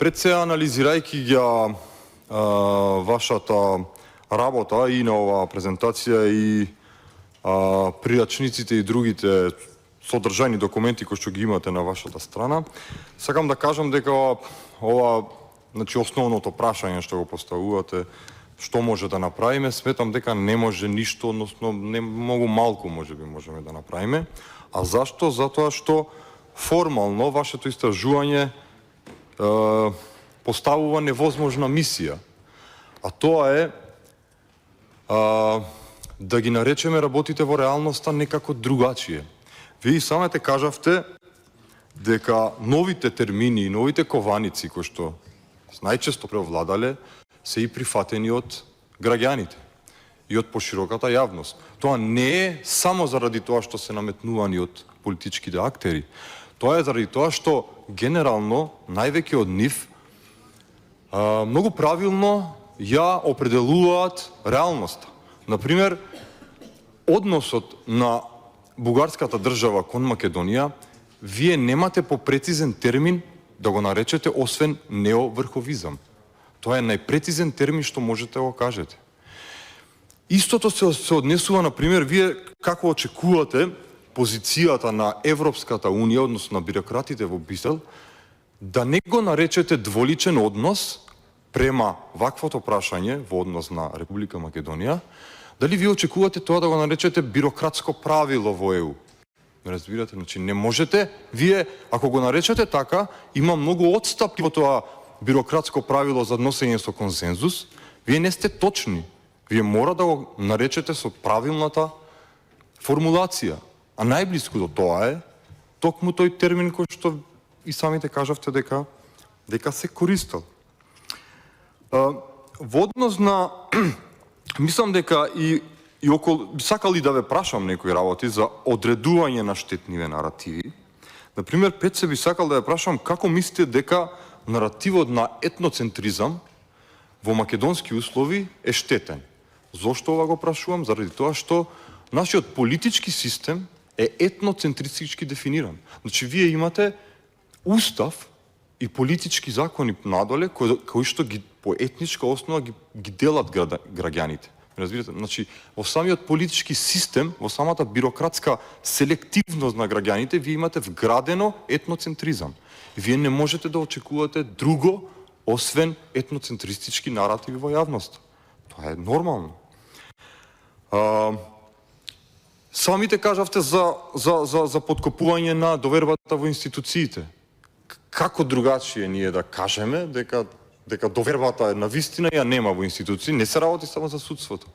Пред се анализирајќи ја вашата работа и на оваа презентација и прирачниците и другите содржајни документи кои што ги имате на вашата страна, сакам да кажам дека ова, значи основното прашање што го поставувате, што може да направиме, сметам дека не може ништо, односно не многу малку можеби можеме да направиме. А зашто? Затоа што формално вашето истражување поставува невозможна мисија. А тоа е да ги наречеме работите во реалноста некако другачие. Вие самите кажавте дека новите термини и новите кованици кои што најчесто преовладале се и прифатени од граѓаните и од пошироката јавност. Тоа не е само заради тоа што се наметнувани од политичките актери. Тоа е заради тоа што генерално највеќе од нив многу правилно ја определуваат реалноста. Например, односот на бугарската држава кон Македонија, вие немате попрецизен термин да го наречете освен неоврховизам. Тоа е најпрецизен термин што можете да го кажете. Истото се однесува, например, вие како очекувате позицијата на Европската Унија, односно на бирократите во Брисел, да не го наречете дволичен однос према ваквото прашање во однос на Република Македонија, дали вие очекувате тоа да го наречете бирократско правило во ЕУ? Разбирате, значи не можете, вие ако го наречете така, има многу отстапки во тоа бирократско правило за носење со консензус, вие не сте точни. Вие мора да го наречете со правилната формулација. А најблиску до тоа е токму тој термин кој што и самите кажавте дека се користел. Во однос на мислам дека и би сакал и да ве прашам некои работи за одредување на штетниве наративи. Например, пред се би сакал да ве прашам како мислите дека наративот на етноцентризам во македонски услови е штетен. Зошто ова го прашувам? Заради тоа што нашиот политички систем е етноцентристички дефиниран. Значи, вие имате устав и политички закони надоле кои што ги по етничка основа ги делат граѓаните. Разбирате? Значи, во самиот политички систем, во самата бирократска селективност на граѓаните, вие имате вградено етноцентризам. Вие не можете да очекувате друго освен етноцентристички наративи во јавност. Тоа е нормално. Самите кажавте за подкопување на довербата во институциите. Како другачие ние да кажеме дека довербата е навистина ја нема во институции, не се работи само за судството.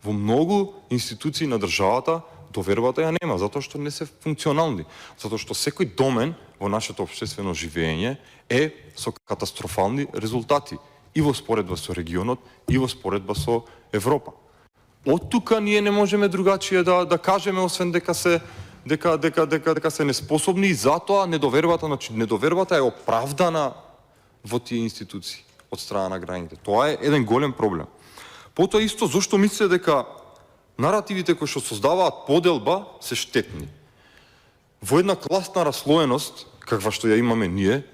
Во многу институции на државата довербата ја нема, затоа што не се функционални. Затоа што секој домен во нашето општествено живење е со катастрофални резултати. И во споредба со регионот, и во споредба со Европа. Од тука ние не можеме другачие да кажеме, освен дека се неспособни и затоа недовербата е оправдана во тие институции од страна на граѓаните. Тоа е еден голем проблем. Потоа исто, зошто мислите дека наративите кои што создаваат поделба се штетни? Во една класна раслоеност, каква што ја имаме ние,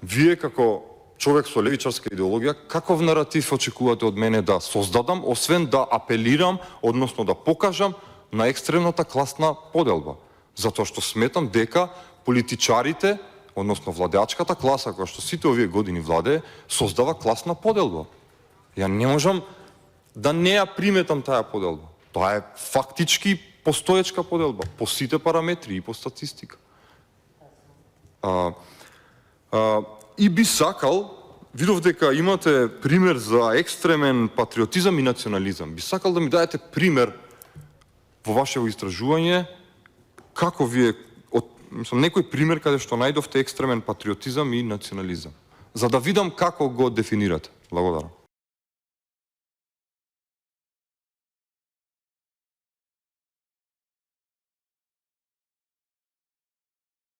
вие како човек со левичарска идеологија, каков наратив очекувате од мене да создадам, освен да апелирам, односно да покажам на екстремната класна поделба? Затоа што сметам дека политичарите, односно владеачката класа, која што сите овие години владее, создава класна поделба. Ја не можам да не ја приметам таа поделба. Тоа е фактички постоечка поделба, по сите параметри и по статистика. И би сакал, видов дека имате пример за екстремен патриотизам и национализам. Би сакал да ми дадете пример во вашето истражување, како вие, некој пример каде што најдовте екстремен патриотизам и национализам, за да видам како го дефинирате. Благодарам.